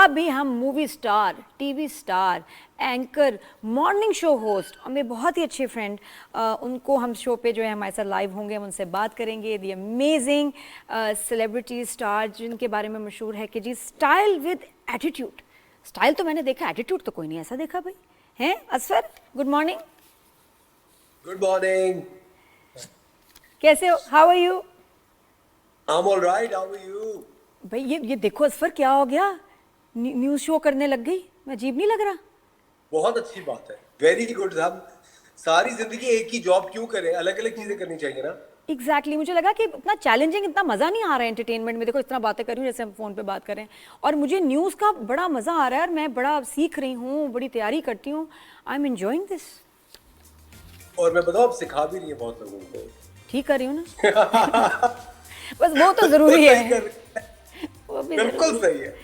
भी हम movie star, TV star, anchor, morning show host और मेरे बहुत ही अच्छे फ्रेंड, उनको हम शो पे जो है हमारे साथ लाइव होंगे, हम उनसे बात करेंगे। दी अमेजिंग सेलिब्रिटी स्टार जिनके बारे में मशहूर है कि जी स्टाइल विद एटीट्यूड। स्टाइल तो मैंने देखा, एटीट्यूड तो कोई नहीं ऐसा देखा भाई। हैं Asfar, good morning. Good morning. कैसे हो? How are you? I am alright, how are you? भाई ये देखो असफर, क्या हो गया? न्यूज़ शो करने लग गई, मैं अजीब नहीं लग रहा? बहुत अच्छी बात है, वेरी गुड। हम सारी जिंदगी एक ही जॉब क्यों करें, अलग अलग चीजें करनी चाहिए ना। एग्जैक्टली मुझे लगा कि इतना चैलेंजिंग, इतना मज़ा नहीं आ रहा है एंटरटेनमेंट में। देखो इस तरह बातें कर रही हूँ जैसे हम फ़ोन पे बात करें, और मुझे न्यूज़ का बड़ा मज़ा आ रहा है और मैं बड़ा सीख रही हूँ, बड़ी तैयारी करती हूँ। I am enjoying this. और मैं बताऊँ, आप सिखा भी रही है बहुत लोगों को। ठीक कर रही हूँ ना? बस वो तो बिल्कुल ज़रूरी सही है, कर रही है, वो भी बिल्कुल ज़रूरी है। सही है।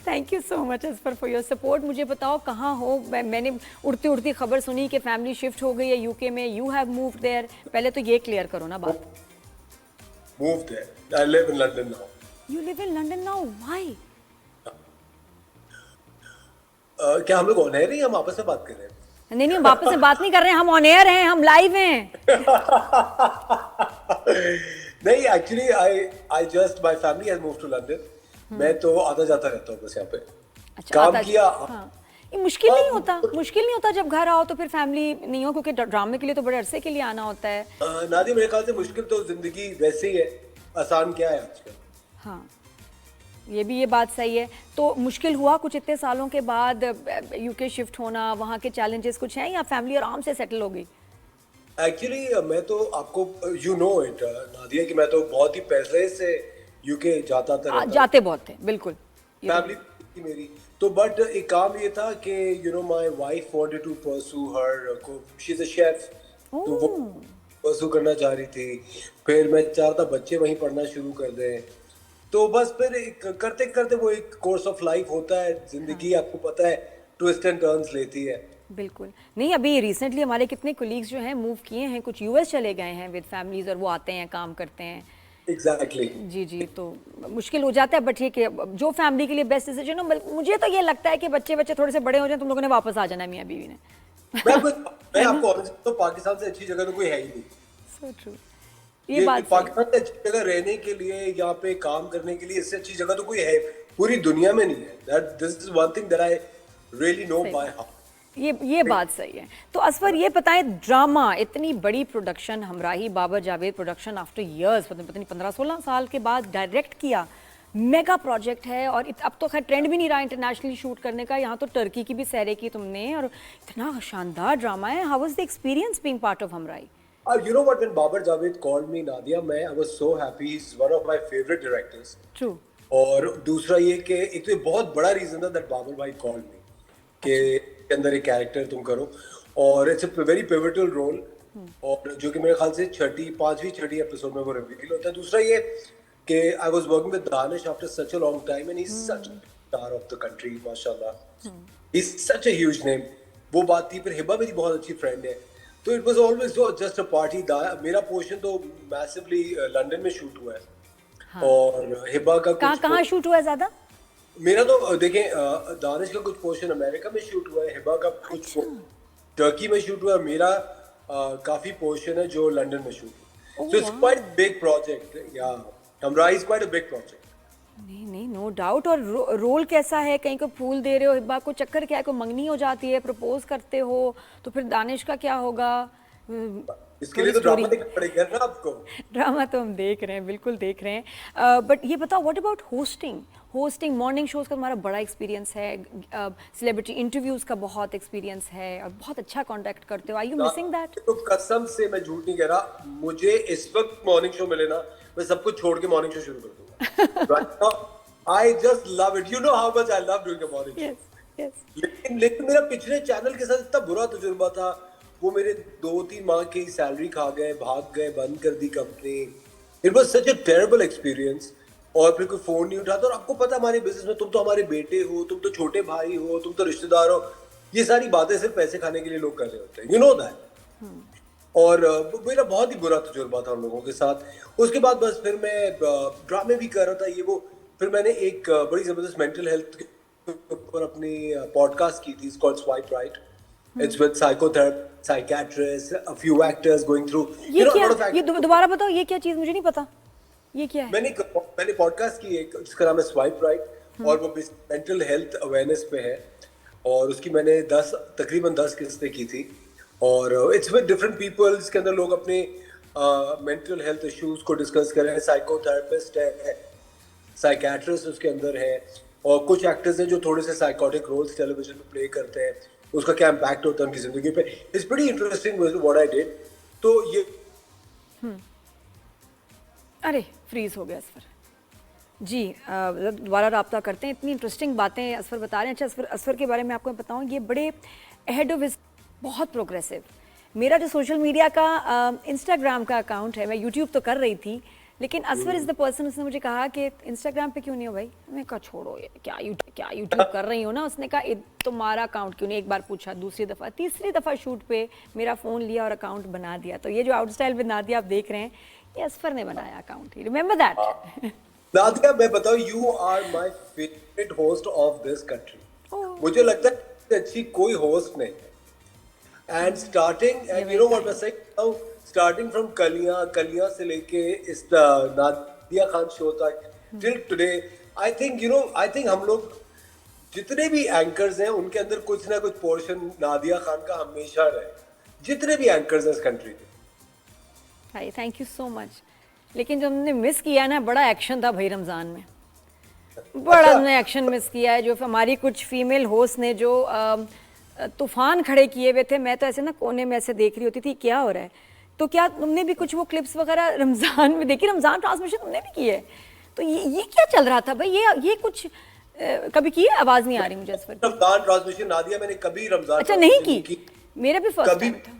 Thank you so much as for your support. मुझे बताओ कहाँ हो? मैंने उड़ती उड़ती खबर सुनी कि फैमिली शिफ्ट हो गई है यूके में, यू हैव मूव्ड देयर। पहले तो ये क्लियर करो ना बात। Move there, I live in London now. You live in London now, why? क्या हम लोग ऑन एयर ही हम आपस में बात कर रहे हैं? नहीं नहीं, हम वापस से बात नहीं कर रहे हैं, हम ऑन एयर हैं, हम लाइव हैं। नहीं, actually I just my family has moved to London. मैं तो आता जाता रहता हूँ बस यहाँ पे। अच्छा, काम आता किया। हाँ। ये मुश्किल नहीं होता? मुश्किल नहीं होता जब घर आओ तो फिर फैमिली नहीं हो, क्योंकि ड्रामे के लिए तो बड़े अरसे के लिए आना होता है। नादिया, मेरे ख्याल से मुश्किल तो जिंदगी वैसे ही है, आसान क्या है आजकल। हाँ, ये भी ये बात सही है। तो मुश्किल हुआ कुछ इतने सालों के बाद यूके शिफ्ट होना, वहाँ के चैलेंजेस कुछ हैं या फैमिली आराम से सेटल हो गई? एक्चुअली मैं तो आपको यू नो इट नादिया कि मैं तो बहुत ही पहले से यूके जाता आता रहता हूँ। जाते बहुत थे, बिल्कुल। ये तो फैमिली थी मेरी। तो बट एक काम ये था कि you know my wife wanted to pursue her, she is a chef. तो वो ओह, परसू करना चाह रही थी। फिर मैं चाह रहा था बच्चे वहीं पढ़ना शुरू कर दें। तो बस फिर करते करते वो एक कोर्स ऑफ लाइफ होता है, हाँ, जिंदगी आपको पता है ट्विस्ट एंड टर्न्स लेती है। बिल्कुल। नहीं, अभी रिसेंटली हमारे कितने कोलीग्स जो हैं मूव किए हैं, कुछ यूएस चले गए हैं विद फैमिलीज, और वो आते हैं, काम करते हैं। एग्जैक्टली। जी जी, तो मुश्किल हो जाता है, बट ठीक है, जो फैमिली के लिए बेस्ट डिसीजन हो। मुझे तो ये लगता है कि बच्चे बच्चे थोड़े से बड़े हो जाए, तुम लोगों ने वापस आ जाना है मियाँ बीवी ने। मैं आपको मैं है ना? आपको honest बताऊं, पाकिस्तान से अच्छी जगह तो कोई है ही नहीं। सो ट्रू, ये ये बात सही। पाकिस्तान से अच्छी जगह रहने के लिए, यहाँ पे काम करने के लिए इससे अच्छी जगह तो कोई है पूरी दुनिया में नहीं है। That this is one thing that I really know सही बाय बात, हार्ट। ये बात सही है। तो असफर ये बताएं, ड्रामा इतनी बड़ी production, Humraahi Babar Javed production, after years, पता नहीं 15-16 साल के बाद डायरेक्ट किया, मेगा प्रोजेक्ट है। और अब तो खैर ट्रेंड भी नहीं रहा इंटरनेशनली शूट करने का, यहाँ तो टर्की की भी सैरें की तुमने, और इतना शानदार ड्रामा है। How was the experience being part of Humraahi? You know what, when Babar Javed called me, Nadia, I was so happy. He's one of my favorite directors. True. और दूसरा ये कि एक तो ये बहुत बड़ा रीजन था दैट बाबर भाई कॉल्ड मी कि अच्छा। के अंदर एक कैरेक्टर तुम करो, और it's a very pivotal role. और जो कि मेरे ख्याल से पांचवी छठी एपिसोड में वो रिवील होता है। दूसरा ये कि I was working with Danish after such a long time, and he is such a star of the country, माशाल्लाह। He is such a huge name. वो बात थी। फिर हिबा मेरी बहुत अच्छी फ्रेंड है। तो it was always just a party. मेरा पोर्शन तो मैसिवली लंदन में शूट हुआ है, हाँ, और हिबा का कहाँ कुछ कहाँ शूट हुआ है ज़्यादा? मेरा तो देखें, दानिश का कुछ पोर्शन अमेरिका में शूट हुआ है, हिबा का कुछ अच्छा। टर्की में शूट हुआ है, मेरा काफी पोर्शन है जो लंदन में शूट हुआ। ओह सो इट्स वाह। क्वाइट बिग प्रोजेक्ट या हमरा is quite a big project. नहीं नहीं, नो डाउट। और रोल कैसा है? कहीं को फूल दे रहे हो हिब्बा को? चक्कर क्या है? कोई मंगनी हो जाती है, प्रपोज करते हो, तो फिर दानिश का क्या होगा? इसके लिए थोड़ी तो ड्रामा स्टोरी। देखना पड़ेगा ना आपको। ड्रामा तो हम देख रहे हैं, बिल्कुल देख रहे हैं। बट ये बताओ, what about hosting? Hosting morning shows का तुम्हारा बड़ा एक्सपीरियंस है, सेलिब्रिटी इंटरव्यूज का बहुत एक्सपीरियंस है, और बहुत अच्छा कांटेक्ट करते हो। Are you missing that? तो कसम से मैं झूठ नहीं कह रहा, मुझे इस वक्त मॉर्निंग शो मिले ना, मैं सब कुछ छोड़ के मॉर्निंग शो शुरू कर दूंगा। I just love it, you know how much I love doing a morning show. Yes yes. लेकिन मेरा पिछले चैनल के साथ इतना बुरा तजुर्बा था। वो मेरे 2-3 माह की सैलरी खा गए, भाग गए, बंद कर दी company. It was such a terrible experience. और फिर कोई फोन नहीं उठाता। और आपको पता, हमारे बिजनेस में तुम तो हमारे बेटे हो, तुम तो छोटे भाई हो, तुम तो रिश्तेदार हो। ये सारी बातें सिर्फ पैसे खाने के लिए लोग कर रहे होते हैं, यू नो दैट। और मेरा बहुत ही बुरा तजुर्बा था उन लोगों के साथ। उसके बाद बस फिर मैं ड्रामे भी कर रहा था, ये वो। फिर मैंने एक बड़ी जबरदस्त मेंटल हेल्थ ऊपर अपनी पॉडकास्ट की थी, called swipe right. It's with psychotherapist, psychiatrist, a few actors going through, ये क्या, ये दोबारा बताओ, ये क्या चीज, मुझे नहीं पता ये क्या है. मैंने पॉडकास्ट की एक, जिसका नाम है स्वाइप राइट, और वो मेंटल हेल्थ अवेयरनेस पे है, और उसकी मैंने तकरीबन 10 किस्तें की थी, और इट्स विद डिफरेंट पीपल. इसके अंदर लोग अपने मेंटल हेल्थ इश्यूज को डिस्कस कर रहे हैं. साइकोथेरेपिस्ट है, साइकियाट्रिस्ट उसके अंदर है, और कुछ एक्टर्स हैं जो थोड़े से साइकोटिक रोल्स टेलीविजन में प्ले करते हैं, उसका क्या इम्पैक्ट होता है उनकी जिंदगी पे. It's pretty interesting what I did. तो ये अरे फ्रीज हो गया असफर जी. दोबारा रब्ता करते हैं. इतनी इंटरेस्टिंग बातें असफर बता रहे हैं. अच्छा असफर के बारे में आपको मैं बताऊं, ये बड़े अहेड ऑफ हिज, बहुत प्रोग्रेसिव. मेरा जो सोशल मीडिया का इंस्टाग्राम का अकाउंट है, मैं यूट्यूब तो कर रही थी, लेकिन असफर इज़ द पर्सन. उसने मुझे कहा कि इंस्टाग्राम पे क्यों नहीं हो भाई. मैंने कहा छोड़ो ये क्या यूट्यूब कर रही हो ना. उसने कहा तुम्हारा अकाउंट क्यों नहीं. एक बार पूछा, दूसरी दफ़ा, तीसरी दफ़ा शूट पे मेरा फ़ोन लिया और अकाउंट बना दिया. तो ये जो आउट स्टाइल विद नादिया आप देख रहे हैं, ये असफर ने बनाया अकाउंट. Remember that. नादिया, मैं बताऊं, you are my favourite host of this country. मुझे लगता है कि अच्छी कोई होस्ट नहीं है. And starting, and you know what I saying now, starting from Kaliyan से लेके इस नादिया खान शो तक टिल टुडे, आई थिंक हम लोग जितने भी एंकर्स हैं उनके अंदर कुछ ना कुछ पोर्शन नादिया खान का हमेशा रहे. जितने भी एंकर्स हैं इस कंट्री में. हाय, थैंक यू सो मच. लेकिन जो हमने मिस किया ना, बड़ा एक्शन था भाई रमज़ान में. बड़ा हमने एक्शन मिस किया है. जो हमारी कुछ फीमेल होस्ट ने जो तूफान खड़े किए हुए थे, मैं तो ऐसे ना कोने में ऐसे देख रही होती थी क्या हो रहा है. तो क्या तुमने भी कुछ वो क्लिप्स वगैरह रमज़ान में देखी? रमज़ान ट्रांसमिशन तुमने भी की है? तो ये क्या चल रहा था भाई? ये कुछ कभी की है? आवाज़ नहीं आ रही मुझे इस पर. रमज़ान ट्रांसमिशन नादिया मैंने कभी रमज़ान, अच्छा नहीं की. मेरा भी फर्स्ट टाइम था.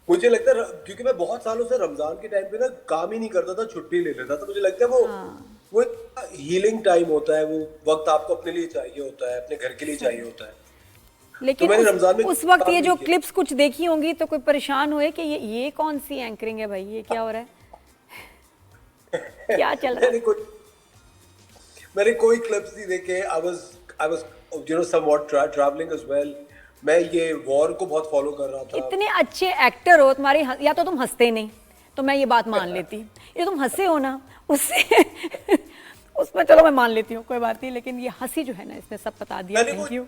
मुझे लगता है क्योंकि मैं बहुत सालों से रमजान के टाइम पे ना काम ही नहीं करता था, छुट्टी ले लेता था. मुझे लगता है वो हीलिंग टाइम होता है. वो वक्त आपको अपने लिए चाहिए होता है, अपने घर के लिए चाहिए होता है. लेकिन तो मैंने रमजान में उस वक्त ये जो क्लिप्स कुछ देखी होंगी तो कोई परेशान हुए कि ये कौन सी एंकरिंग है भाई, ये क्या हो रहा है? क्या चल रहा है? मैंने कोई क्लिप्स नहीं देखे. I was you know somewhat travelling as well. मैं ये वॉर को बहुत फॉलो कर रहा था. इतने अच्छे एक्टर हो तुम्हारे, या तो तुम हंसते नहीं तो मैं ये बात मान लेती. ये तुम हंसे हो ना, उससे उसमें चलो मैं मान लेती हूँ, कोई बात नहीं. लेकिन ये हंसी जो है ना, इसने सब बता दिया. Thank you.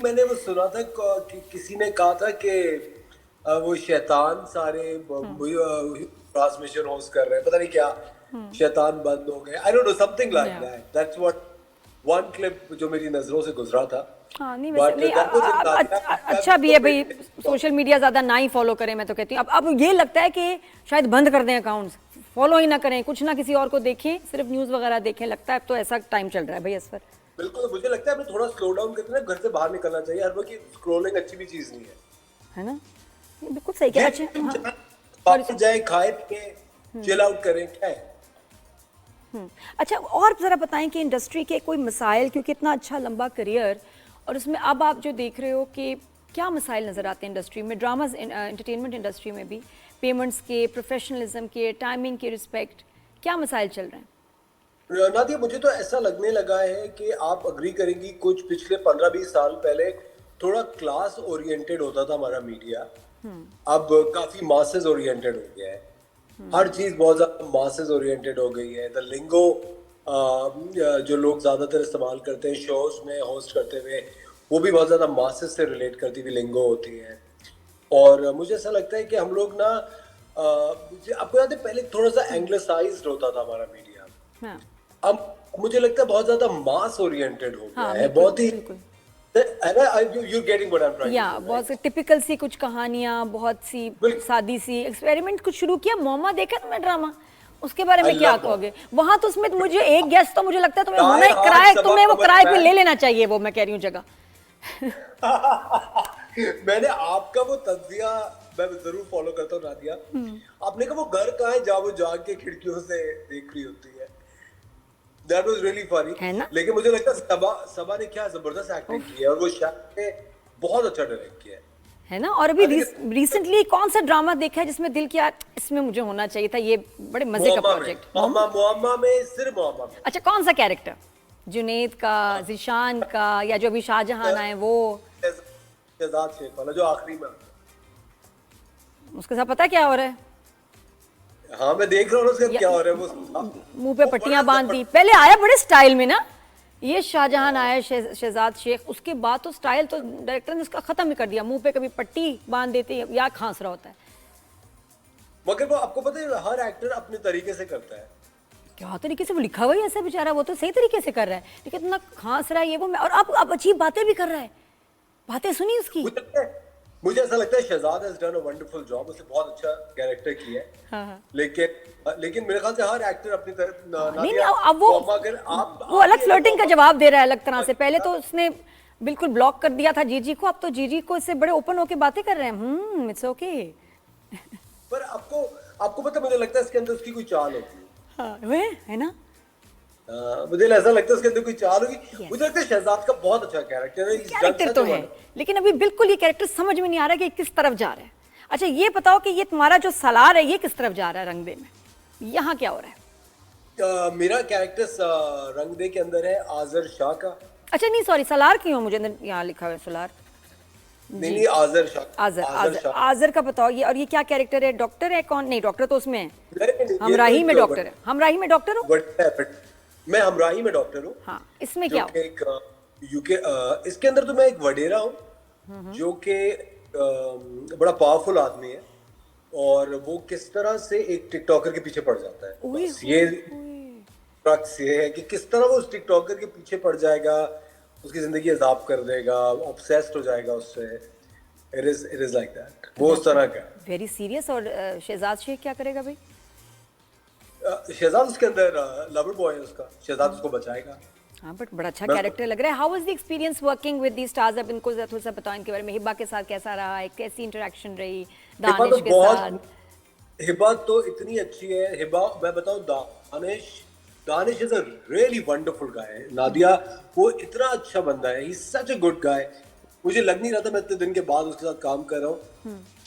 मैंने वो सुना था कि किसी ने कहा था कि वो शैतान सारे ट्रांसमिशन होस्ट कर रहे हैं, पता नहीं क्या, शैतान बंद हो गए. I don't know, something like that. That's what one clip जो मेरी नजरों से गुजरा था. हाँ, नहीं वैसे नहीं, अच्छा भी है भाई. सोशल मीडिया ज्यादा ना ही फॉलो करें, मैं तो कहती हूँ. अब ये लगता है कि शायद बंद कर दें अकाउंट्स, फॉलो ही ना करें, कुछ ना किसी और को देखें, सिर्फ न्यूज़ वगैरह देखें. लगता है अब तो ऐसा टाइम चल रहा है भाई असफर. बिल्कुल, मुझे लगता है हमें थोड़ा स्लो डाउन करके ना घर से बाहर निकलना चाहिए. हर वक्त स्क्रॉलिंग अच्छी भी चीज नहीं है ना. बिल्कुल सही कह. अच्छा बाहर जाए, खाए पिए, चिल आउट करें, क्या है. अच्छा, और ज़रा बताएं कि इंडस्ट्री के कोई मसाइल, क्योंकि इतना अच्छा लंबा करियर और उसमें अब आप जो देख रहे हो कि क्या मसाइल नज़र आते हैं इंडस्ट्री में, ड्रामाज एंटरटेनमेंट इंडस्ट्री में भी, पेमेंट्स के, प्रोफेशनलिज्म के, टाइमिंग के रिस्पेक्ट, क्या मसाइल चल रहे हैं? नादिया, मुझे तो ऐसा लगने लगा है कि आप अग्री करेंगी, कुछ पिछले 15-20 साल पहले थोड़ा क्लास ओरिएंटेड होता था हमारा मीडिया. अब काफी मासेस ओरिएंटेड हो गया है. हर चीज बहुत ज्यादा मासेस ओरिएंटेड हो गई है. द लिंगो जो लोग ज्यादातर इस्तेमाल करते हैं शोज में होस्ट करते हुए, वो भी बहुत ज्यादा मासेस से रिलेट करती हुई लिंगो होती है. और मुझे ऐसा लगता है कि हम लोग ना, आपको याद है पहले थोड़ा सा एंग्लिसाइज्ड होता था हमारा मीडिया. अब मुझे लगता है बहुत ज्यादा मास ओरिएंटेड हो गया है. बहुत ही you're getting what I'm trying to say, बहुत सी टिपिकल सी कुछ कहानियां, बहुत सी सादी सी एक्सपेरिमेंट कुछ शुरू किया. मोमा देखा तुमने ड्रामा, उसके बारे में क्या कहोगे? वहां तो उसमें मुझे एक गेस्ट तो मुझे लगता है तुम्हें होना ही, किराए तुम्हें वो किराए पे ले लेना चाहिए, वो मैं कह रही हूँ जगह. मैंने आपका वो तज्जिया मैं जरूर फॉलो करता हूँ नादिया. आपने कहा वो घर कहाँ है जहाँ वो जाग के खिड़कियों से देख रही होती है. That was really funny. लेकिन मुझे लगता है सबा ने क्या जबरदस्त एक्टिंग की है, और वो शायद ने बहुत अच्छा डायरेक्ट किया है ना. और अभी रिसेंटली कौन सा ड्रामा देखा है जिसमें दिल किया इसमें मुझे होना चाहिए था? ये बड़े मजे का प्रोजेक्ट. मुअम्मा में, सिर्फ मुअम्मा में. अच्छा, कौन सा कैरेक्टर जुनैद का, ज़ीशान का, या जो अभी शाहजहां आए वो? शहजाद शेख वाला जो आखिरी में आता उसके साथ पता है क्या हो रहा है? है। हाँ मैं देख रहा हूँ उसका क्या हो रहा है वो मुंह पे पट्टियां बांध दी। पहले आया बड़े स्टाइल में ना, ये शाहजहां आया, शहजाद शेख, उसके बाद तो स्टाइल तो डायरेक्टर ने उसका खत्म ही कर दिया। मुंह पे कभी पट्टी बांध देते या खांस रहा होता है। मगर वो आपको पता है हर एक्टर अपने तरीके से करता है। क्या तरीके से वो लिखा हुआ है ऐसा बेचारा, वो तो सही तरीके से कर रहा है, लेकिन इतना खांस रहा है ये वो। और अब अजीब बातें भी कर रहा है। बातें सुनी उसकी? मुझे ऐसा लगता है Shahzad has done a wonderful job, उसने बहुत अच्छा कैरेक्टर किया है। हाँ। लेकिन मेरे ख्याल से हर एक्टर अपनी तरफ नहीं नहीं, अब वो अगर आप वो अलग फ्लर्टिंग का जवाब दे रहा है अलग तरह से। पहले तो उसने बिल्कुल ब्लॉक कर दिया था जीजी को, अब तो जीजी को इससे बड़े ओपन होके बातें कर रहे हैं। It's okay. पर आपको पता है, मुझे लगता है इसके अंदर उसकी कोई चाल होती है। हाँ वे है ना। मुझे ऐसा लगता है उसके अंदर कोई चाल होगी। मुझे लगता है शहजाद का बहुत अच्छा कैरेक्टर है। कैरेक्टर तो है, लेकिन अभी बिल्कुल ये कैरेक्टर समझ में नहीं आ रहा कि किस तरफ जा रहा है। अच्छा ये बताओ कि ये तुम्हारा जो सालार है ये किस तरफ जा रहा है रंग दे में? यहाँ क्या हो रहा है? मेरा कैरेक्टर रंग दे के अंदर है आजर शाह का। अच्छा नहीं सॉरी, सलार क्यों है? मुझे अंदर यहाँ लिखा हुआ है सलार। नहीं आजर शाह। आजर का बताओ। ये और ये क्या कैरेक्टर है? डॉक्टर है कौन? नहीं डॉक्टर तो उसमें है, नहीं, हमराही में डॉक्टर है। हमराही में डॉक्टर हो? मैं हमराही में डॉक्टर हूँ। हाँ, इसमें क्या हो? एक यूके इसके अंदर तो मैं एक वडेरा हूँ जो कि बड़ा पावरफुल आदमी है, और वो किस तरह से एक टिकटॉकर के पीछे पड़ जाता है। बस ये क्रक्स ये है कि किस तरह वो उस टिकटॉकर के पीछे पड़ जाएगा, उसकी जिंदगी अजाब कर देगा, ऑब्सेस्ड हो जाएगा उससे। It is like that. वो उस तरह का वेरी सीरियस। और शहजाद शेख क्या करेगा भाई? शहजाद उसके अंदर लवर बॉय है उसका, शहजाद उसको बचाएगा। हाँ बट बड़ा अच्छा कैरेक्टर लग रहा है। How was the experience working with the stars? अब इनको थोड़ा सा बताओ इनके बारे में। हिबा के साथ कैसा रहा है, कैसी इंटरेक्शन रही दानिश के साथ? हिबा तो इतनी अच्छी है। हिबा मैं बताऊं, Danish is a really wonderful guy. Nadia वो इतना अच्छा बंदा है, ही is such a good guy. मुझे लग नहीं रहा था मैं इतने दिन के बाद उसके साथ काम कर रहा हूँ।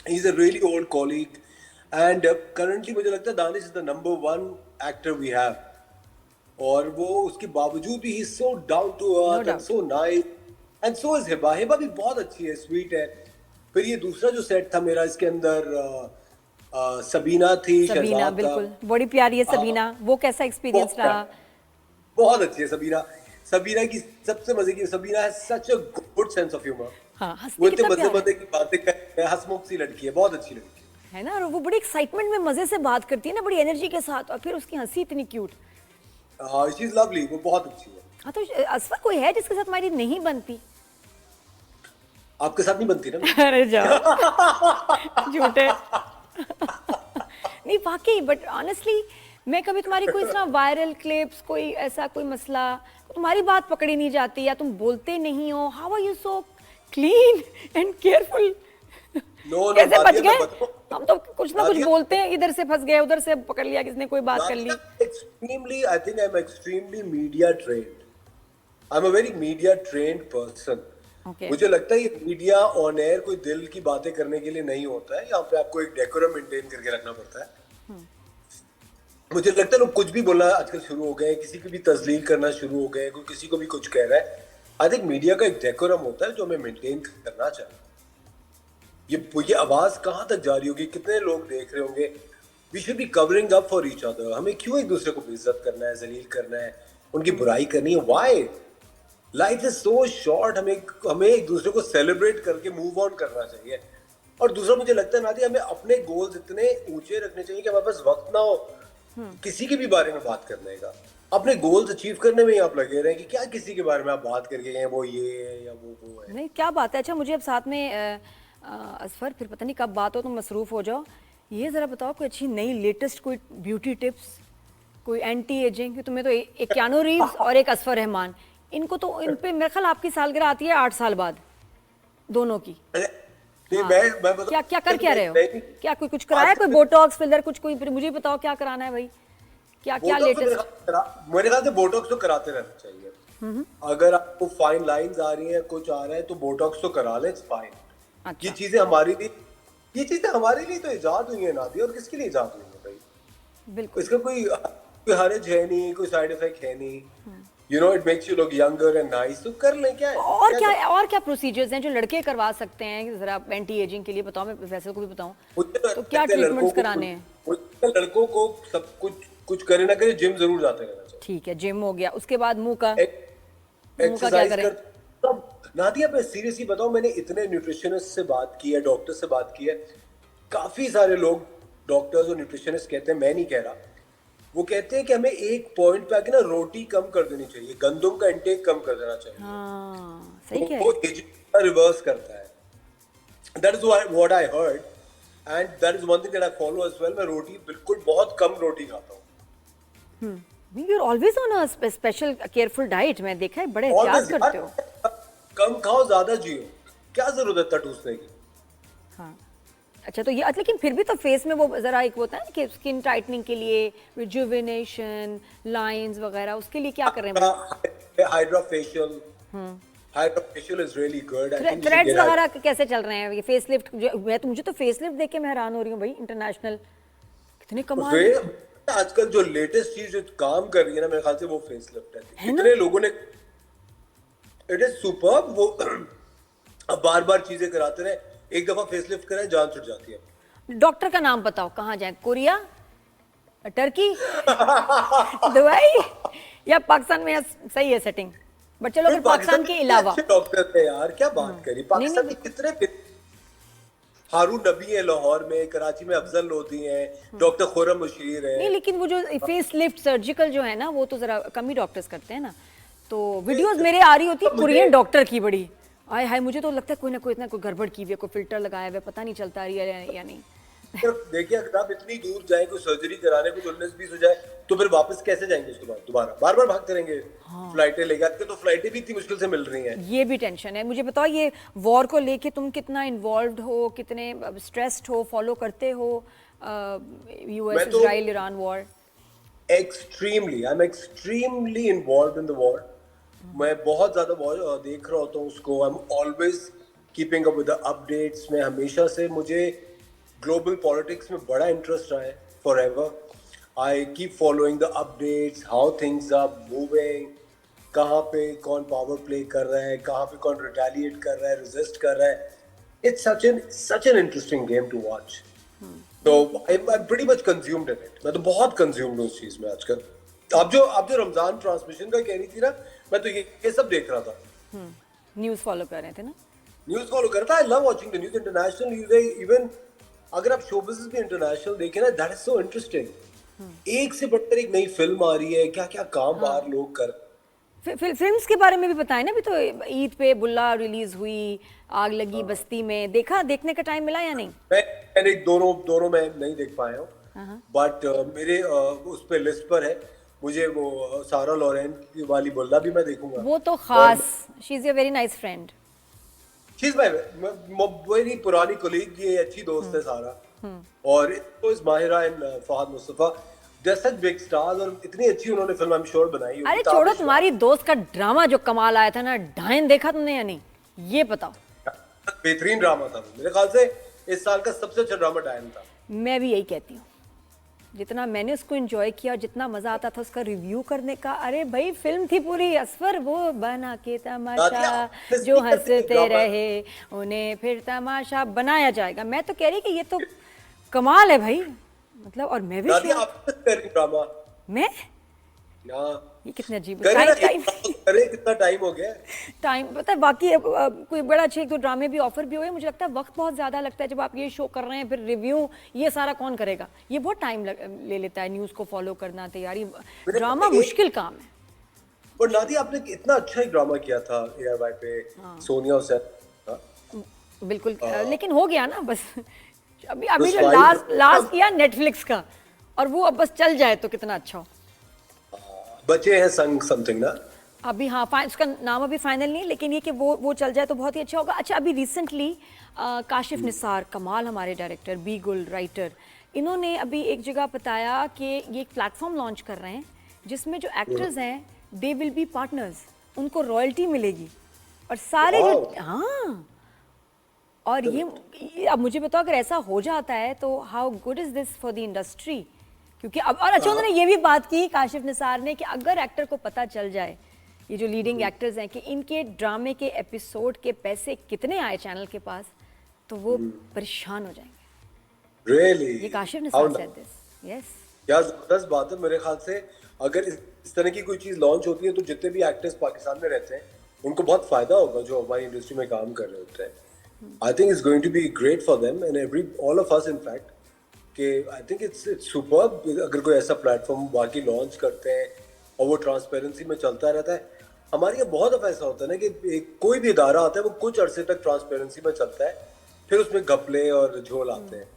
He is a really old colleague and currently मुझे लगता है Danish is the number 1 actor we have. और वो उसके बावजूद भी he so down to earth and so nice, and so is Hiba. Hiba भी बहुत अच्छी है, स्वीट है। फिर ये दूसरा जो सेट था मेरा, इसके अंदर सबीना थी, सबीना बिल्कुल बड़ी प्यारी है सबीना। वो कैसा एक्सपीरियंस रहा? बहुत अच्छी है सबीना। सबीना की सबसे मजे की, सबीना है such a good sense of humour. हाँ, वो इतने मजे की बातें करती है, हंसमुख सी लड़की है, बहुत अच्छी लड़की है ना। और वो बड़ी एक्साइटमेंट में मजे से बात करती है ना, बड़ी एनर्जी के साथ, और फिर उसकी हंसी इतनी क्यूट। शी इज लवली, वो बहुत अच्छी है। हाँ तो असफर कोई है जिसके साथ हमारी नहीं बनती? आपके साथ नहीं बनती ना? अरे जाओ झूठे। नहीं वाकई, बट ऑनेस्टली मैं कभी तुम्हारी कोई इतना वायरल क्लिप्स, कोई ऐसा कोई मसला, तुम्हारी बात पकड़ी नहीं जाती या तुम बोलते नहीं हो। How are you so clean and careful? कैसे बच गए? हम तो कुछ ना कुछ बोलते हैं, इधर से फंस गए, उधर से पकड़ लिया किसने, कोई बात कर ली। Extremely, I think I'm extremely media trained. I'm a very media trained person. Okay. मुझे लगता है ये मीडिया ऑन एयर कोई दिल की बातें करने के लिए नहीं होता है। यहाँ पे आपको एक डेकोरम मेंटेन करके रखना पड़ता है। मुझे लगता है लोग कुछ भी बोलना आजकल शुरू हो गए, किसी की भी तजलील करना शुरू हो गए, कोई किसी को भी कुछ कह रहा है। आई थिंक मीडिया का एक डेकोरम होता है जो हमें मेंटेन करना चाहिए। ये आवाज कहाँ तक जा रही होगी, कितने लोग देख रहे होंगे। We should be covering up for each other. हमें क्यों एक दूसरे को बेइज्जत करना है, जलील करना है, उनकी बुराई करनी है? Why? Life is so short. हमें एक दूसरे को सेलिब्रेट करके मूव ऑन करना चाहिए। और दूसरा मुझे लगता है नादी, हमें अपने गोल्स इतने ऊंचे रखने चाहिए कि हमारे पास वक्त ना हो किसी के भी बारे में बात करने का। अपने गोल्स अचीव करने में ही आप लगे रहे कि क्या किसी के बारे में आप बात करके गए वो ये है या वो है। नहीं क्या बात है। अच्छा मुझे अब साथ में असफर, फिर पता नहीं कब बात हो तुम मसरूफ हो जाओ, ये जरा बताओ कोई अच्छी नई लेटेस्ट कोई ब्यूटी टिप्स, कोई एंटी एजिंग। तुम्हें तो एक कियानो रीव्स और एक असफर रहमान, इनको तो इन पे मेरे ख्याल आपकी सालगिरह आती है 8 साल बाद दोनों की। हाँ। मैं क्या कर क्या रहे हो? क्या कोई कुछ कराया, कोई बोटॉक्स फिलर कुछ? कोई फिर मुझे बताओ क्या कराना है भाई, क्या लेटेस्ट? मेरे ख्याल से बोटॉक्स तो कराते रहना चाहिए। अगर आपको फाइन लाइंस आ रही हैं, कुछ आ रहा है, तो बोटॉक्स तो करा ले, इट्स फाइन। अच्छा। ये चीजें हमारे लिए तो इजाद हुई है नादी, और किसके लिए इजाद हुई है भाई? बिल्कुल। इसका कोई हर्ज है नहीं, कोई साइड इफेक्ट है नहीं। You know it makes you look younger and nice, तो कर लें, क्या है, और क्या प्रोसीजर्स हैं जो लड़के करवा सकते हैं, जरा एंटी एजिंग के लिए बताओ, मैं प्रोफेसर को भी बताऊं, मुझे तो तो क्या लगता है ट्रीटमेंट्स कराने हैं? मुझे लड़कों को सब कुछ करे ना करे जिम जरूर जाते रहना चाहिए। ठीक है, जिम हो गया, उसके बाद मुंह का क्या एक्सरसाइज करें? कर तब। नादिया मैं सीरियसली बताऊं, मैंने इतने न्यूट्रिशनिस्ट से बात की है, डॉक्टर से बात की है, काफी सारे लोग डॉक्टर्स और न्यूट्रिशनिस्ट कहते हैं, मैं नहीं कह रहा, वो कहते हैं कि हमें एक पॉइंट पे आके ना रोटी कम कर देनी चाहिए, गंदम का इंटेक कम कर देना चाहिए। हाँ सही कह वो रहे एजिंग रिवर्स करता है। That is what I heard and that is one thing that I follow as well. मैं रोटी बिल्कुल बहुत कम रोटी खाता हूँ। You are always on a special careful diet, मैं देखा है बड़े एहतियात करते हो। कम खाओ ज्यादा जियो, क्या जरूरत है टूसने की। हाँ अच्छा, तो ये लेकिन फिर भी तो फेस में वो जरा एक होता है ना कि स्किन टाइटनिंग के लिए रिजुविनेशन, लाइंस वगैरह, उसके लिए क्या कर रहे हैं? Hydrofacial, hydrofacial is really good. I think threads वगैरह कैसे चल रहे हैं? ये फेस लिफ्ट, मैं तो मुझे तो फेस लिफ्ट देख के मैं हैरान हो रही हूँ भाई, इंटरनेशनल कितने कमाल है। आजकल जो लेटेस्ट चीज जो काम कर रही है ना, मेरे ख्याल से वो फेस लिफ्ट है। है ना? इतने लोगों ने, इट इज सुपर्ब। वो अब बार बार चीजें कराते रहे, एक दफा फेस लिफ्ट कराए जान छुट जाती है। डॉक्टर का नाम बताओ, कहाँ जाए? कोरिया, टर्की, दुबई या पाकिस्तान में? सही है सेटिंग, बट चलो फिर पाकिस्तान के अलावा। डॉक्टर थे यार, क्या बात करी, पाकिस्तान के कितने। हारून नबी है लाहौर में, कराची में अफजल लोधी हैं, डॉक्टर खुरम मुशीर है। नहीं लेकिन वो जो फेस लिफ्ट सर्जिकल जो है ना, वो तो जरा कम ही डॉक्टर्स करते हैं ना। तो वीडियोस मेरे आ रही होती है कोरियन डॉक्टर की, बड़ी आय हाय, मुझे तो लगता है कोई ना कोई इतना कोई गड़बड़ की हुई है, कोई फिल्टर लगाया हुआ है, पता नहीं चलता रही है या नहीं। देखिए अगर आप इतनी दूर जाए कोई सर्जरी कराने को, 19-20 हो जाए, तो फिर वापस कैसे जाएंगे उसके बाद? दोबारा बार बार भागते रहेंगे। फ्लाइटें लेके आते, तो फ्लाइटें भी इतनी मुश्किल से मिल रही हैं। ये भी टेंशन है। मुझे बताओ, ये वॉर को लेके तुम कितना इन्वॉल्व हो, कितने स्ट्रेस्ड हो, फॉलो करते हो US Israel Iran war? Extremely, I am extremely involved in the war. मैं बहुत ज्यादा वॉर देख रहा होता हूँ उसको। I am always keeping up with the updates. मैं हमेशा से, मुझे ग्लोबल पॉलिटिक्स में बड़ा इंटरेस्ट रहा है, forever. I keep following the updates, how things are moving, कहाँ पे कौन पावर प्ले कर रहा है, कहाँ पे कौन रिटेलिएट कर रहा है, रेजिस्ट कर रहा है। It's such an interesting game to watch. तो I am pretty much consumed in it. मैं तो बहुत कंज्यूम्ड हूँ उस चीज में आजकल। आप जो रमजान ट्रांसमिशन का कह रही थी ना, मैं तो ये सब देख रहा था। न्यूज़ फॉलो कर रहे थे ना? न्यूज़ फॉलो करता, I love watching the news, international news है। इवन अगर आप शो बिजनेस भी इंटरनेशनल देखें ना, दैट इज सो इंटरेस्टिंग। एक से बढ़कर एक नई फिल्म आ रही है, क्या क्या काम बाहर लोग कर। फिल्म्स के बारे में भी बताएं ना। अभी तो ईद पे बुल्ला रिलीज हुई, आग लगी बस्ती में, देखने का टाइम मिला या नहीं? मैंने दोनों मैं नहीं देख पाया हूँ, बट मेरे उस पे लिस्ट पर है। मुझे वो सारा लॉरेन वाली बुल्ला भी मैं देखूंगा। वो तो खास, she is a very nice friend. She is मेरी पुरानी कोलीग, ये अच्छी दोस्त है सारा। और तो इस Mahira and Fahad Mustafa, they're such big stars, और इतनी अच्छी उन्होंने फिल्म आई एम श्योर बनाई होगी। अरे छोड़ो, तुम्हारी दोस्त का ड्रामा जो कमाल आया था ना, डायन, देखा तुमने या नहीं, ये बताओ? बेहतरीन ड्रामा था मेरे ख्याल से, इस साल का सबसे अच्छा ड्रामा डायन था। मैं भी यही कहती हूँ। जितना मैंने उसको एंजॉय किया, जितना मजा आता था उसका रिव्यू करने का, अरे भाई फिल्म थी पूरी असफर, वो बना के तमाशा जो हंसते रहे उन्हें फिर तमाशा बनाया जाएगा। मैं तो कह रही कि ये तो कमाल है भाई, मतलब। और मैं भी ड्रामा, मैं ये कितने अजीब कितना टाइम हो गया। टाइम पता है, बाकी कोई बड़ा अच्छे तो ड्रामे भी ऑफर भी हुए। मुझे लगता है वक्त बहुत ज्यादा लगता है जब आप ये शो कर रहे हैं, फिर रिव्यू, ये सारा कौन करेगा? ये बहुत टाइम ले लेता है, न्यूज को फॉलो करना, तैयारी, ड्रामा मुश्किल काम है। और नादिया, आपने इतना अच्छा एक ड्रामा किया था ARY पे, सोनिया और सैफ। बिल्कुल, लेकिन हो गया ना बस। अभी जो लास्ट किया नेटफ्लिक्स का, और वो अब बस चल जाए तो कितना अच्छा हो। बचे हैं संग समथिंग ना अभी, हाँ, उसका नाम अभी फाइनल नहीं है, लेकिन ये कि वो चल जाए तो बहुत ही अच्छा होगा। अच्छा, अभी रिसेंटली काशिफ निसार, कमाल हमारे डायरेक्टर, बी गुल राइटर, इन्होंने अभी एक जगह बताया कि ये एक प्लेटफॉर्म लॉन्च कर रहे हैं जिसमें जो एक्टर्स हैं दे विल बी पार्टनर्स, उनको रॉयल्टी मिलेगी और सारे जो, हाँ। और ये अब मुझे बताओ, अगर ऐसा हो जाता है तो how good is this for the industry? क्योंकि अब, और अच्छा, उन्होंने ये भी बात की काशिफ निसार ने कि अगर एक्टर को पता चल जाए ये जो लीडिंग एक्टर्स हैं कि इनके ड्रामे के एपिसोड के पैसे कितने आए चैनल के पास, तो वो परेशान हो जाएंगे। रियली ये Kashif Nisar said this, yes. क्या जबरदस्त बात है। मेरे ख्याल से अगर इस तरह की कोई चीज लॉन्च होती है तो जितने भी एक्टर्स पाकिस्तान में रहते हैं उनको बहुत फायदा होगा जो हमारी इंडस्ट्री में काम कर रहे होते हैं। I think it's going to be great for them and every all of us in fact कि आई थिंक इट्स सुपर्ब अगर कोई ऐसा प्लेटफॉर्म बाकी लॉन्च करते हैं और वो ट्रांसपेरेंसी में चलता रहता है। हमारे यहाँ बहुत दफा ऐसा होता है ना कि कोई भी इदारा आता है वो कुछ अरसे तक ट्रांसपेरेंसी में चलता है, फिर उसमें घपले और झोल आते हैं।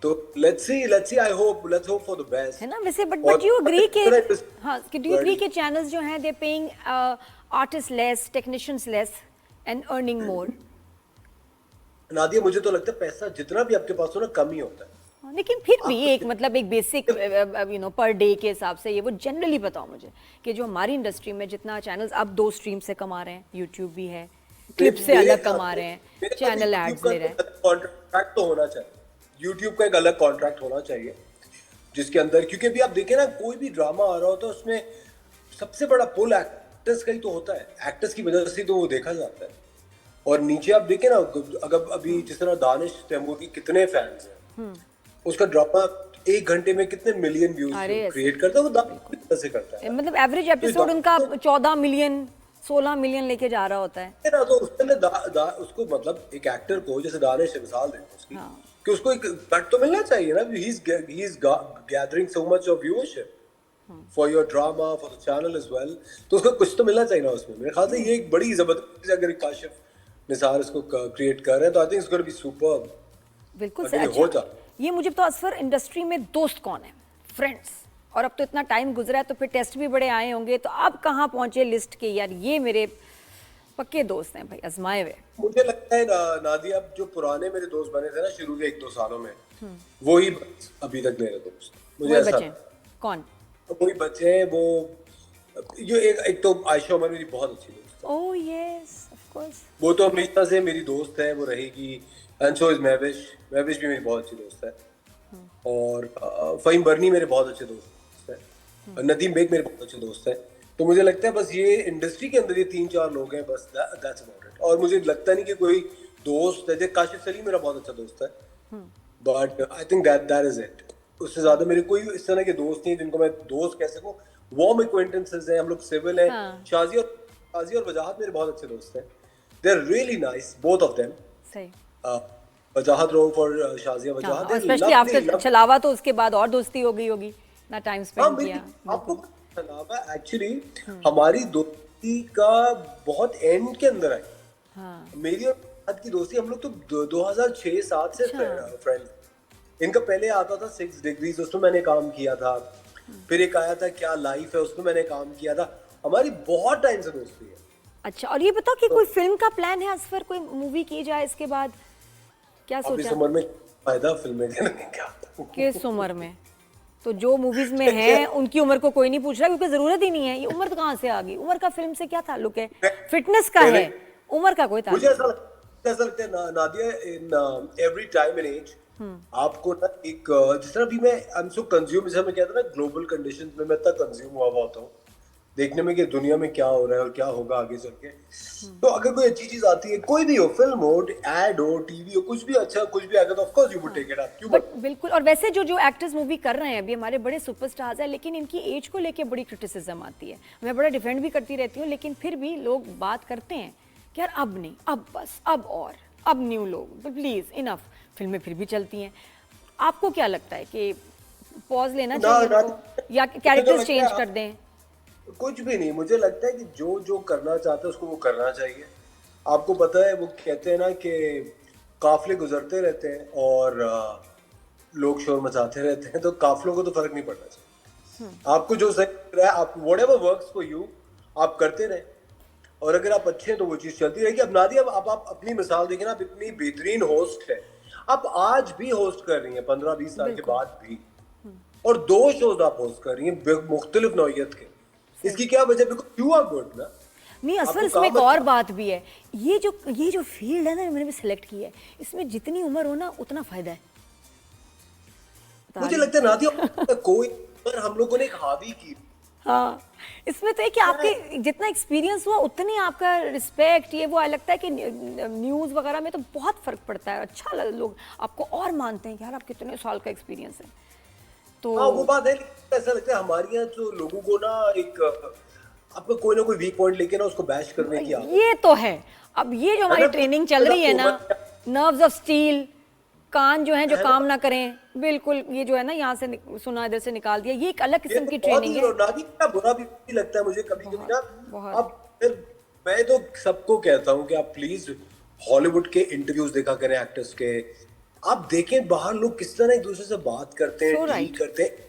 तो let's see let's hope for the best है ना वैसे, बट यू एग्री के हाँ कि डू यू एग्री के चैनल्स जो हैं they paying artist less, technicians less and earning more? Nadia मुझे तो लगता है पैसा जितना भी आपके पास हो ना कम ही होता है। लेकिन फिर भी एक मतलब एक basic you know per day के हिसाब से ये वो जनरली बताओ मुझे कि जो हमारी इंडस्ट्री में जितना चैनल्स अब 2 स्ट्रीम से कमा रहे हैं, यूट्यूब भी है, क्लिप से अलग कमा रहे हैं, चैनल एड्स ले रहे हैं, कॉन्ट्रैक्ट तो होना चाहिए, यूट्यूब का एक अलग कॉन्ट्रैक्ट होना चाहिए जिसके अंदर, क्योंकि अभी आप देखें ना कोई भी ड्रामा आ रहा होता है उसमें सबसे बड़ा पुल एक्टर्स का ही तो होता है, एक्टर्स की वजह से तो वो देखा जाता है। और नीचे आप देखें ना अगर अभी जिस तरह दानिश तैमूर की कितने फैंस हैं, उसका ड्रामा 1 घंटे में कितने मिलियन व्यूज क्रिएट करता है, वो दानिश से करता है। मतलब एवरेज एपिसोड उनका 14 मिलियन 16 मिलियन लेके जा रहा होता है ना, तो उसको मतलब एक एक्टर को जैसे दानिश से मिसाल दें उसकी कि उसको एक कट तो मिलना चाहिए ना, he is gathering so much of viewership for your drama for the channel as well, तो उसको कुछ तो मिलना चाहिए ना उसमें। मेरे ख्याल से ये एक बड़ी जबरदस्त अगर काशिफ निसार इसको क्रिएट कर रहे हैं तो आई think it's gonna be superb. बिल्कुल सही। अच्छा, ये मुझे तो असफर इंडस्ट्री में दोस्त कौन है, फ्रेंड्स, और अब तो इतना टाइम गुजरा है तो फिर टेस्ट भी बड़े आए होंगे, तो अब कहाँ पहुंचे लिस्ट के यार ये मेरे पक्के दोस्त हैं भाई, आजमाए हुए? मुझे लगता है नादिया अब जो पुराने मेरे दोस्त बने थे ना शुरू के 1-2 सालों में, वो ही अभी तक मेरे दोस्त मुझे ऐसा बचे। कौन वही बच्चे हैं वो, जो एक तो आयशा उमर मेरी बहुत अच्छी दोस्त है। ओह यस ऑफ कोर्स, वो तो हमेशा से मेरी दोस्त है, वो रहेगी। एंड सो इज महविश भी मेरी बहुत अच्छी दोस्त है। और फ़हीम बरनी मेरे बहुत अच्छे दोस्त है, नदीम बेग मेरे बहुत अच्छे दोस्त है। तो मुझे लगता है बस ये इंडस्ट्री के अंदर ये 3-4 लोग हैं बस, दैट्स अबाउट इट। और मुझे लगता नहीं कि कोई दोस्त है, जैसे काशिफ सलीम मेरा बहुत अच्छा दोस्त है, but I think that is it. उससे ज्यादा मेरे कोई इस तरह के दोस्त नहीं जिनको मैं दोस्त कह सकूं। वार्म एक्वेंटेंसेस हैं, हम लोग सिविल हैं। शाजी और वजाहत मेरे बहुत अच्छे दोस्त हैं, they are really nice both of them. सही। वजाहत रऊफ और शाजिया वजाहत, स्पेशली आफ्टर छलावा तो उसके बाद और दोस्ती हो गई होगी ना, टाइम स्पेंड किया। आपको छलावा एक्चुअली हमारी दोस्ती का बहुत एंड के अंदर आई। मेरी और वजाहत की दोस्ती, हम लोग तो 2006-7 से फ्रेंड। इनका पहले आता था 6 डिग्रीज, उसमें मैंने काम किया था। फिर एक आया था क्या लाइफ है, उसमें मैंने काम किया था। हमारी बहुत टाइम से दोस्ती है। अच्छा, और ये बताओ कि कोई फिल्म का प्लान है असफर, कोई मूवी की जाए इसके बाद, क्या सोचा? इस उम्र में फायदा फिल्में देखने का? किस उम्र में? तो जो मूवीज में हैं उनकी उम्र को कोई नहीं पूछ रहा, क्योंकि जरूरत ही नहीं है। ये उम्र तो कहाँ से आ गई? उम्र का फिल्म से क्या ताल्लुक है? फिटनेस का है, उम्र का कोई ताल्लुक। मुझे ऐसा लगता है Nadia, in every time and as आपको ना एक जिस तरह भी मैं आई एम सो कंज्यूम, जैसे मैं कहता हूं ना ग्लोबल कंडीशंस में मैं इतना कंज्यूम हुआ होता हूँ देखने में कि दुनिया में क्या हो रहा है और क्या होगा आगे चल के। तो अगर कोई अच्छी चीज आती है, कोई भी हो, फिल्म हो, एड हो, टीवी हो, कुछ भी अच्छा कुछ भी आएगा तो of course you would take it up. क्यों? बिल्कुल। और वैसे जो एक्टर्स मूवी कर रहे हैं अभी, हमारे बड़े सुपरस्टार्स हैं, लेकिन इनकी एज को लेके बड़ी क्रिटिसिज्म आती है। मैं बड़ा डिफेंड भी करती रहती हूँ, लेकिन फिर भी लोग बात करते हैं कि यार अब नहीं, अब बस, अब न्यू लोग, प्लीज इनफ। फिल्में फिर भी चलती हैं। आपको क्या लगता है कि पॉज लेना चाहिए या कैरेक्टर्स चेंज कर दें? कुछ भी नहीं, मुझे लगता है कि जो करना चाहता है उसको वो करना चाहिए। आपको पता है वो कहते हैं ना कि काफिले गुजरते रहते हैं और लोग शोर मचाते रहते हैं, तो काफिलों को तो फर्क नहीं पड़ना चाहिए। आपको जो सही लग रहा है, आप व्हाटएवर वर्क्स फॉर यू आप करते रहे, और अगर आप अच्छे हैं तो वो चीज चलती रहेगी। अब नादिया, अब आप अपनी मिसाल देखें ना, आप इतनी बेहतरीन होस्ट है, आप आज भी होस्ट कर रही हैं 15-20 साल के बाद भी, और 2 शोज आप होस्ट कर रही हैं मुख्तलिफ नौइयत के। इसकी क्या वजह? बिकॉज़ यू आर गुड ना। नहीं असफर, इसमें एक और बात भी है, ये जो फील्ड है ना मैंने भी सिलेक्ट की है, इसमें जितनी उम्र हो ना उतना फायदा है। मुझे लगता है नादिया कोई पर हम लोगों ने एक हावी की, हाँ, इसमें तो है कि आपके जितना एक्सपीरियंस हुआ उतनी आपका रिस्पेक्ट ये वो लगता है कि न्यूज़ वगैरह में तो बहुत फर्क पड़ता है। अच्छा लोग आपको और मानते हैं कि यार आप कितने साल का एक्सपीरियंस है। तो हाँ वो बात है, लेकिन ऐसा लगता है हमारे यहाँ तो लोगों को ना एक आपका कोई ना कोई वीक पॉइंट लेके ना उसको बैश करने की आदत ये तो है। अब ये जो हमारी ट्रेनिंग चल रही है ना, नर्व्स ऑफ स्टील, कान जो है जो काम ना करें, बिल्कुल ये जो है ना यहाँ से सुना इधर से निकाल दिया, ये एक अलग किस्म की ट्रेनिंग है। नादी का बुरा भी लगता है मुझे कभी कभी ना। बहुत। अब फिर मैं तो सबको कहता हूँ कि आप प्लीज हॉलीवुड के इंटरव्यूज देखा करें एक्टर्स के। आप देखें बाहर लोग किस तरह एक दूसरे से बात करते हैं, So डील right. करते हैं,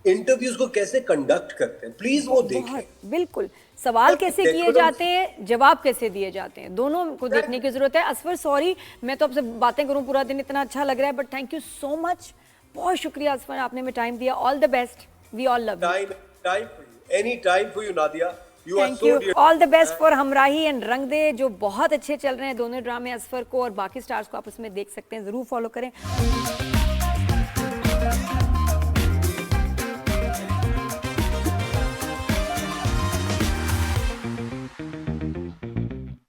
इंटरव्यूज को कैसे कंडक्ट करते हैं, प्लीज वो देखें। बहुत बिल्कुल, सवाल कैसे किए डेकोरम जाते हैं, जवाब कैसे दिए जाते हैं, दोनों को देखने की जरूरत है। असफर सॉरी मैं तो आपसे बातें करूं पूरा दिन, इतना अच्छा लग रहा है, but thank you so much, बहुत शुक्रिया असफर, आपने में टाइम दिया। All the best, we all love you. Time for you, any time for you Nadia, you are thank so you, dear. All the best for Humraahi and Rang De, जो बहुत अच्छे चल रहे हैं दोनों ड्रामे। असफर को और बाकी स्टार्स को आप उसमें देख सकते हैं, जरूर फॉलो करें।